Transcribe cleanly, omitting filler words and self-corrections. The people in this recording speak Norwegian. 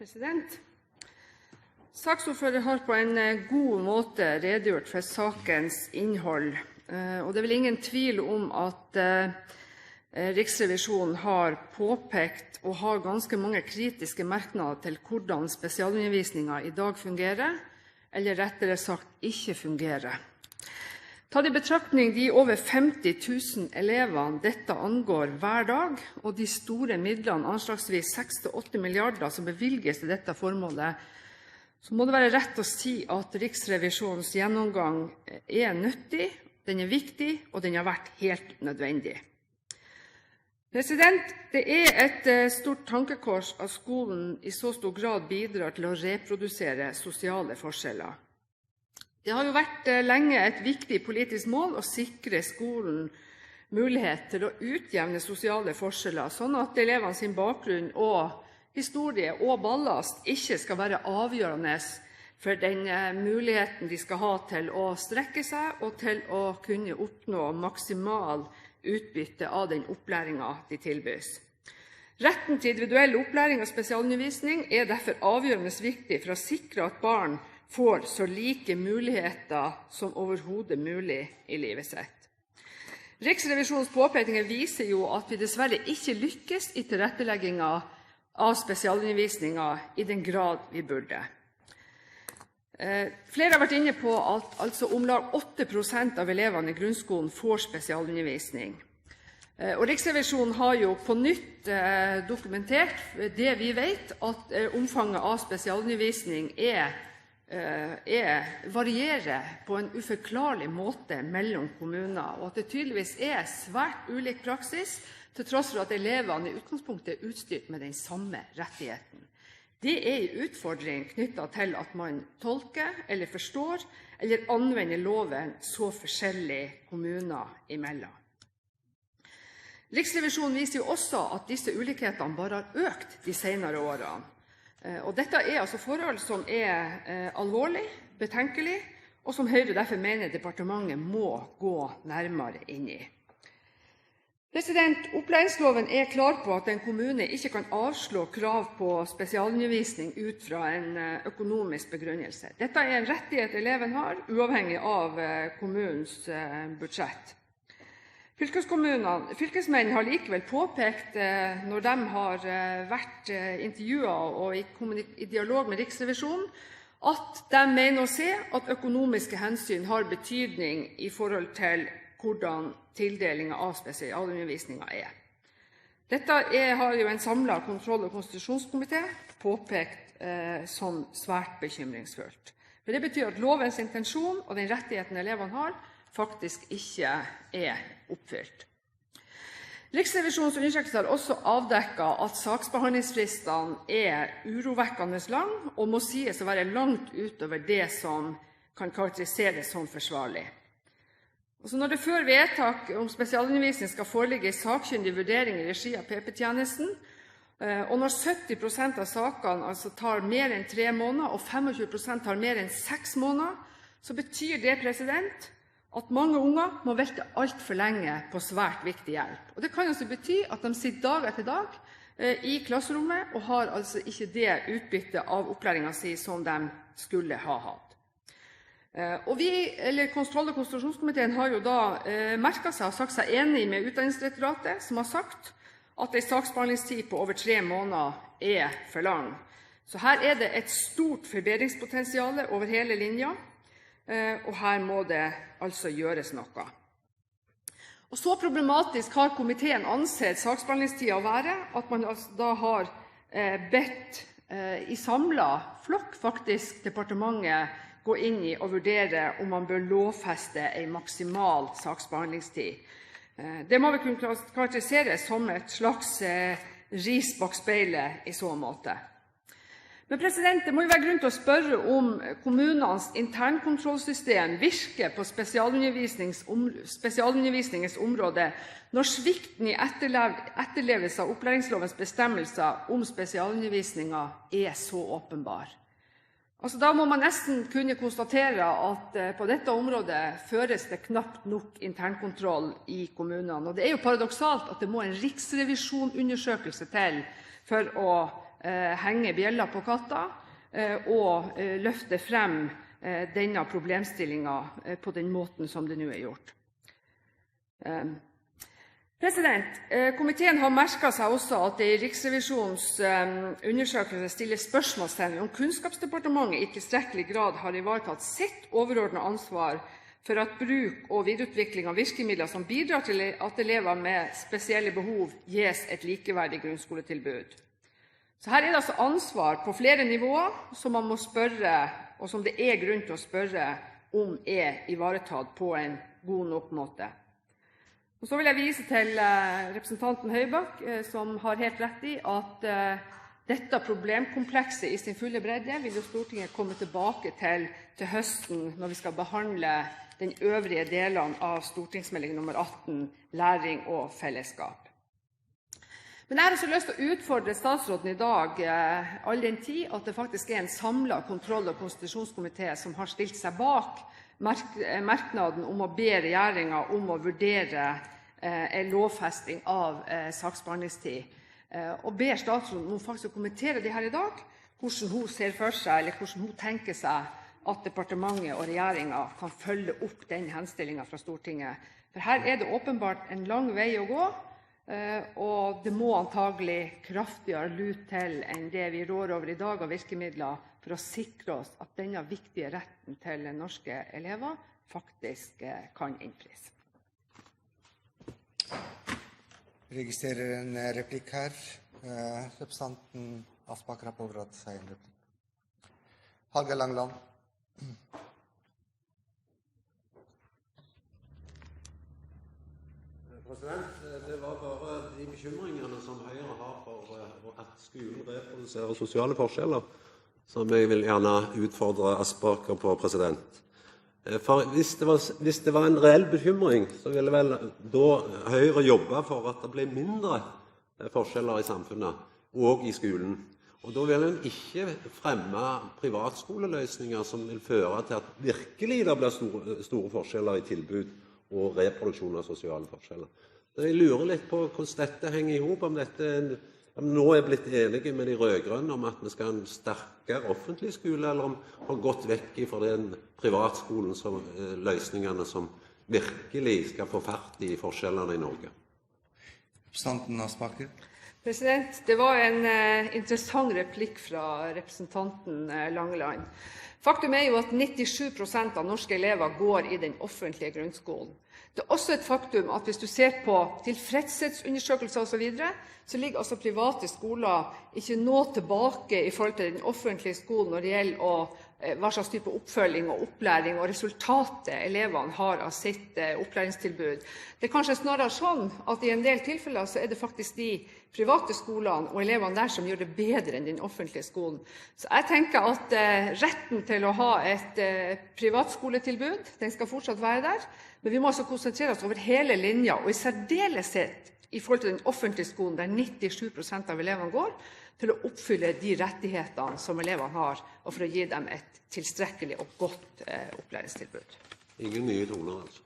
President. Saksordfører har på en god måte redegjort for sakens innhold, og det er vel ingen tvil om at Riksrevisjonen har påpekt og har ganske mange kritiske merknader til hvordan spesialundervisningen i dag fungerer, eller rettere sagt ikke fungerer. Ta i betraktning de over 50 000 elevene dette angår hver dag, og de store midlene, anslagsvis 6–8 milliarder, som bevilges til dette formålet, så må det være rett å si at Riksrevisjonens gjennomgang er nyttig, den er viktig, og den har vært helt nødvendig. Det er et stort tankekors at skolen i så stor grad bidrar til å reprodusere sosiale forskjeller. Det har jo vært lenge et viktig politisk mål å sikre skolen mulighet til å utjevne sosiale forskjeller, sånn at elevene sin bakgrunn og historie og ballast ikke skal være avgjørende for den muligheten de skal ha til å strekke seg og til å kunne oppnå maksimal utbytte av den opplæringen de tilbys. Retten til individuell opplæring og spesialundervisning er derfor avgjørende viktig for å sikre at barn får så like muligheter som overhodet mulig i livet sitt. Riksrevisjonens påpekninger viser jo at vi dessverre ikke lykkes i tilretteleggingen av spesialundervisningen i den grad vi burde. Flere har vært inne på at om lag 8% av elevene i grunnskolen får spesialundervisning. Og Riksrevisjonen har jo på nytt dokumentert det vi vet, at omfanget av spesialundervisning varierer på en uforklarlig måte mellom kommuner, og at det tydeligvis er svært ulik praksis, til tross for at elevene i utgangspunktet er utstyrt med den samme rettigheten. Det er en utfordring knyttet til at man tolker eller forstår eller anvender loven så forskjellig kommuner imellom. Riksrevisjonen viser jo også at disse ulikhetene bare har økt de senere årene. Og dette er altså forhold som er alvorlig, betenkelig, og som Høyre derfor mener departementet må gå nærmere inn i. Opplæringsloven er klar på at en kommune ikke kan avslå krav på spesialundervisning ut fra en økonomisk begrunnelse. Dette er en rettighet eleven har, uavhengig av kommunens budsjett. Fylkesmennene har likevel påpekt, når de har vært intervjuet og i dialog med Riksrevisjonen, at de mener å se at økonomiske hensyn har betydning i forhold til hvordan tildelingen av spesialundervisningen er. Dette har jo en samlet kontroll- og konstitusjonskomité påpekt som svært bekymringsfullt. For det betyr at lovens intensjon og den rettigheten elevene har, faktisk ikke er oppfylt. Riksrevisjonens undersøkelse har også avdekket at saksbehandlingsfristene er urovekkende lang og må sies å være langt utover det som kan karakteriseres som forsvarlig. Når det før vedtak om spesialundervisning skal foreligge en sakkyndig vurdering i regi av PP-tjenesten, og når 70% av sakene tar mer enn 3 måneder og 25% tar mer enn 6 måneder, så betyr det at mange unger må vente alt for lenge på svært viktig hjelp. Og det kan altså bety at de sitter dag etter dag i klasserommet og har altså ikke det utbyttet av opplæringen sin som de skulle ha hatt. Kontroll- og konstitusjonskomiteen har jo da merket seg og sagt seg enig med Utdanningsdirektoratet, som har sagt at en saksbehandlingstid på over 3 måneder er for lang. Så her er det et stort forbedringspotensial over hele linja, og her må det altså gjøres noe. Og så problematisk har komiteen ansett saksbehandlingstiden å være at man da har bedt i samlet flokk faktisk departementet gå inn i og vurdere om man bør lovfeste en maksimal saksbehandlingstid. Det må vi kunne karakterisere som et slags ris bak speilet i så måte. Men det må jo være grunn til å spørre om kommunenes internkontrollsystem virker på spesialundervisningens område når svikten i etterlevelse av opplæringslovens bestemmelser om spesialundervisningen er så åpenbar. Da må man nesten kunne konstatere at på dette området føres det knapt nok internkontroll i kommunene. Og det er jo paradoksalt at det må en riksrevisjonundersøkelse til for å henge bjella på katta og løfte frem denne problemstillingen på den måten som det nå gjort. Komiteen har merket seg også at det i Riksrevisjonens undersøkelse stilles spørsmålstegn om Kunnskapsdepartementet i tilstrekkelig grad har ivaretatt sitt overordnede ansvar for at bruk og videreutvikling av virkemidler som bidrar til at elever med spesielle behov gis et likeverdig grunnskoletilbud. Så her er det altså ansvar på flere nivåer som man må spørre, og som det er grunn til å spørre om er ivaretatt på en god nok måte. Og så vil jeg vise til representanten Høybakk, som har helt rett i at dette problemkomplekset i sin fulle bredde vil jo Stortinget komme tilbake til høsten når vi skal behandle den øvrige delene av stortingsmelding nummer 18, Læring og fellesskap. Men jeg har også lyst til å utfordre statsråden i dag, all den tid at det faktisk er en samlet kontroll- og konstitusjonskomité som har stilt seg bak merknaden om å be regjeringen om å vurdere en lovfesting av saksbehandlingstid. Og ber statsråden om faktisk å kommentere det her i dag, hvordan hun ser for seg, eller hvordan hun tenker seg at departementet og regjeringen kan følge opp den henstillingen fra Stortinget. For her er det åpenbart en lang vei å gå, og det må antagelig kraftigere lut til enn det vi rår over i dag av virkemidler for å sikre oss at denne viktige retten til norske elever faktisk kan innfris. Jeg registrerer en replikk her. Representanten Aspaker har pådratt seg en replikk. Hallgeir Langeland. Det var bare de bekymringene som Høyre har for at skolen reproduserer sosiale forskjeller, som jeg vil gjerne utfordre Aspaker på, president. For hvis det var en reell bekymring, så ville vel da Høyre jobbe for at det ble mindre forskjeller i samfunnet, og i skolen. Og da vil en ikke fremme privatskoleløsninger som vil føre til at virkelig det blir store forskjeller i tilbud og reproduksjon av sosiale forskjeller. Så jeg lurer litt på hvordan dette henger i hop, om nå er blitt enige med de rødgrønne om at vi skal ha en sterkere offentlig skole, eller om vi har gått vekk fra den privatskolen som løsningene som virkelig skal få fart i forskjellene i Norge. Representanten Aspaker. Det var en interessant replikk fra representanten Langeland. Faktum er jo at 97% av norske elever går i den offentlige grunnskolen. Det er også et faktum at hvis du ser på tilfredshetsundersøkelser osv., så ligger altså private skoler ikke nå tilbake i forhold til den offentlige skolen når det gjelder hva slags type oppfølging og opplæring og resultatet elevene har av sitt opplæringstilbud. Det er kanskje snarere sånn at i en del tilfeller så er det faktisk de private skolene og elevene der som gjør det bedre enn den offentlige skolen. Så jeg tenker at retten til å ha et privatskoletilbud, den skal fortsatt være der, men vi må altså konsentrere oss over hele linja, og i særdeleshet i forhold til den offentlige skolen, der 97% av elevene går, til å oppfylle de rettighetene som elevene har, og for å gi dem et tilstrekkelig og godt opplæringstilbud. Ingen nye toner, altså.